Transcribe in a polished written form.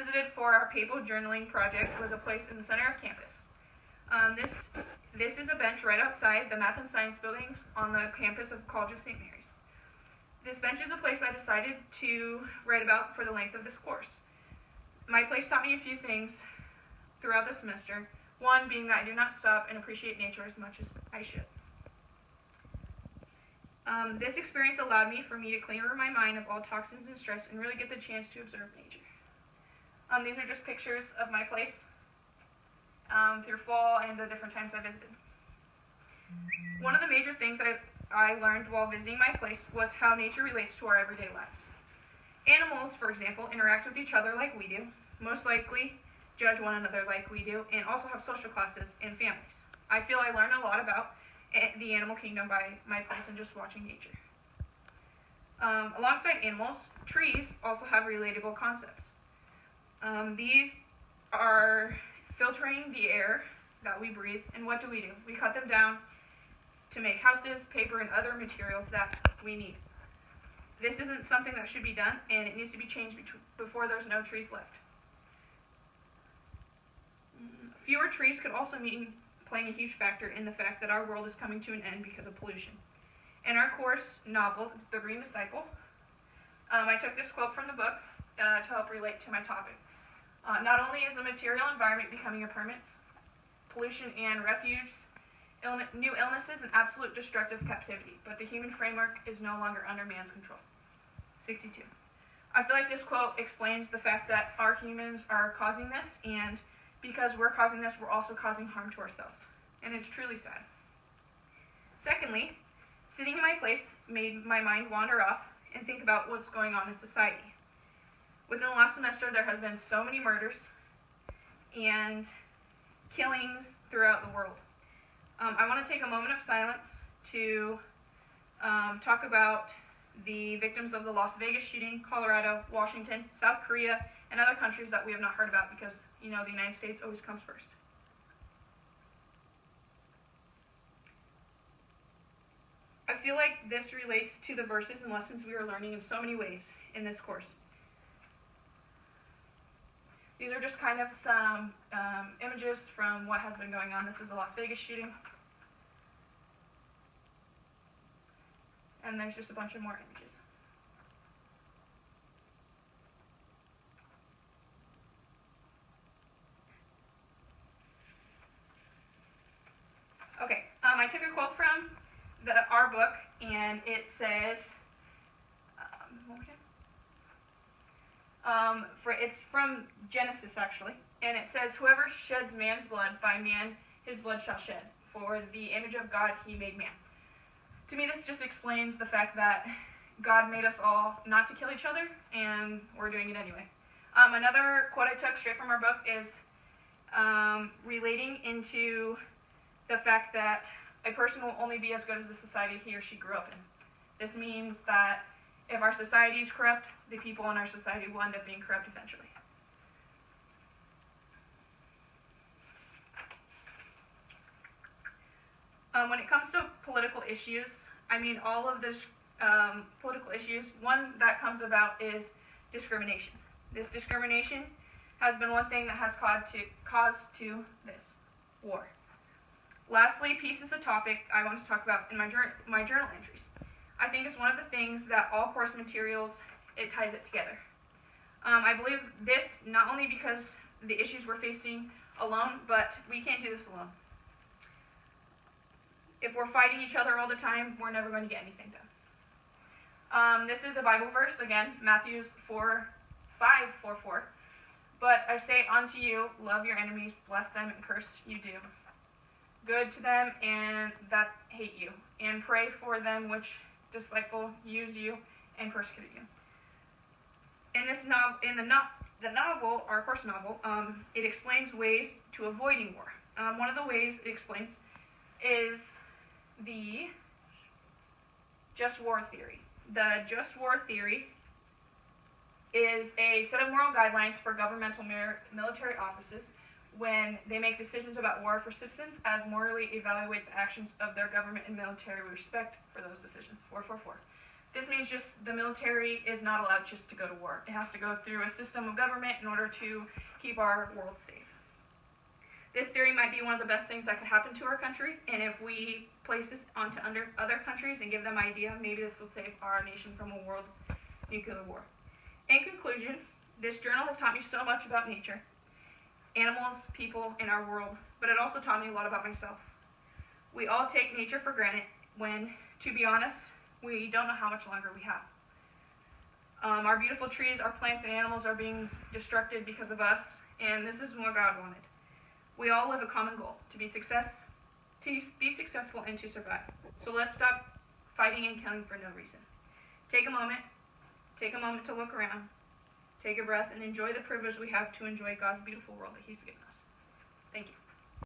visited for our papal journaling project was a place in the center of campus. This is a bench right outside the Math and Science buildings on the campus of College of St. Mary's. This bench is a place I decided to write about for the length of this course. My place taught me a few things throughout the semester, one being that I do not stop and appreciate nature as much as I should. This experience allowed me for me to clear my mind of all toxins and stress and really get the chance to observe nature. These are just pictures of my place through fall and the different times I visited. One of the major things I learned while visiting my place was how nature relates to our everyday lives. Animals, for example, interact with each other like we do, most likely judge one another like we do, and also have social classes and families. I feel I learned a lot about the animal kingdom by my place and just watching nature. Alongside animals, trees also have relatable concepts. These are filtering the air that we breathe, and what do? We cut them down to make houses, paper, and other materials that we need. This isn't something that should be done, and it needs to be changed before there's no trees left. Fewer trees could also mean playing a huge factor in the fact that our world is coming to an end because of pollution. In our course novel, The Green Disciple, I took this quote from the book to help relate to my topic. Not only is the material environment becoming a permanence, pollution and refuge, new illnesses, and absolute destructive captivity, but the human framework is no longer under man's control. 62. I feel like this quote explains the fact that our humans are causing this, and because we're causing this, we're also causing harm to ourselves. And it's truly sad. Secondly, sitting in my place made my mind wander off and think about what's going on in society. Within the last semester, there has been so many murders and killings throughout the world. I want to take a moment of silence to talk about the victims of the Las Vegas shooting, Colorado, Washington, South Korea, and other countries that we have not heard about because, the United States always comes first. I feel like this relates to the verses and lessons we are learning in so many ways in this course. These are just kind of some images from what has been going on. This is the Las Vegas shooting. And there's just a bunch of more images. Okay, I took a quote from our book, and it says, it's from Genesis, actually, and it says, "Whoever sheds man's blood, by man his blood shall shed. For the image of God he made man." To me, this just explains the fact that God made us all not to kill each other, and we're doing it anyway. Another quote I took straight from our book is relating into the fact that a person will only be as good as the society he or she grew up in. This means that if our society is corrupt, the people in our society will end up being corrupt eventually. When it comes to political issues, all of those political issues, one that comes about is discrimination. This discrimination has been one thing that has caused to this war. Lastly, peace is a topic I want to talk about in my journal entries. I think it's one of the things that all course materials, it ties it together. I believe this not only because the issues we're facing alone, but we can't do this alone. If we're fighting each other all the time, we're never going to get anything done. This is a Bible verse, again, Matthew 5:4. "But I say unto you, love your enemies, bless them, and curse you do. Good to them and that hate you, and pray for them which despitefully use you and persecute you." In the novel, our course novel, it explains ways to avoiding war. One of the ways it explains is the just war theory. The just war theory is a set of moral guidelines for governmental military offices when they make decisions about war for citizens, as morally evaluate the actions of their government and military with respect for those decisions. 444. This means just the military is not allowed just to go to war. It has to go through a system of government in order to keep our world safe. This theory might be one of the best things that could happen to our country, and if we place this onto other countries and give them an idea, maybe this will save our nation from a world nuclear war. In conclusion, this journal has taught me so much about nature, animals, people, and our world, but it also taught me a lot about myself. We all take nature for granted when, to be honest, we don't know how much longer we have. Our beautiful trees, our plants, and animals are being destructed because of us, and this isn't what God wanted. We all have a common goal, to be successful and to survive. So let's stop fighting and killing for no reason. Take a moment to look around, take a breath, and enjoy the privilege we have to enjoy God's beautiful world that He's given us. Thank you.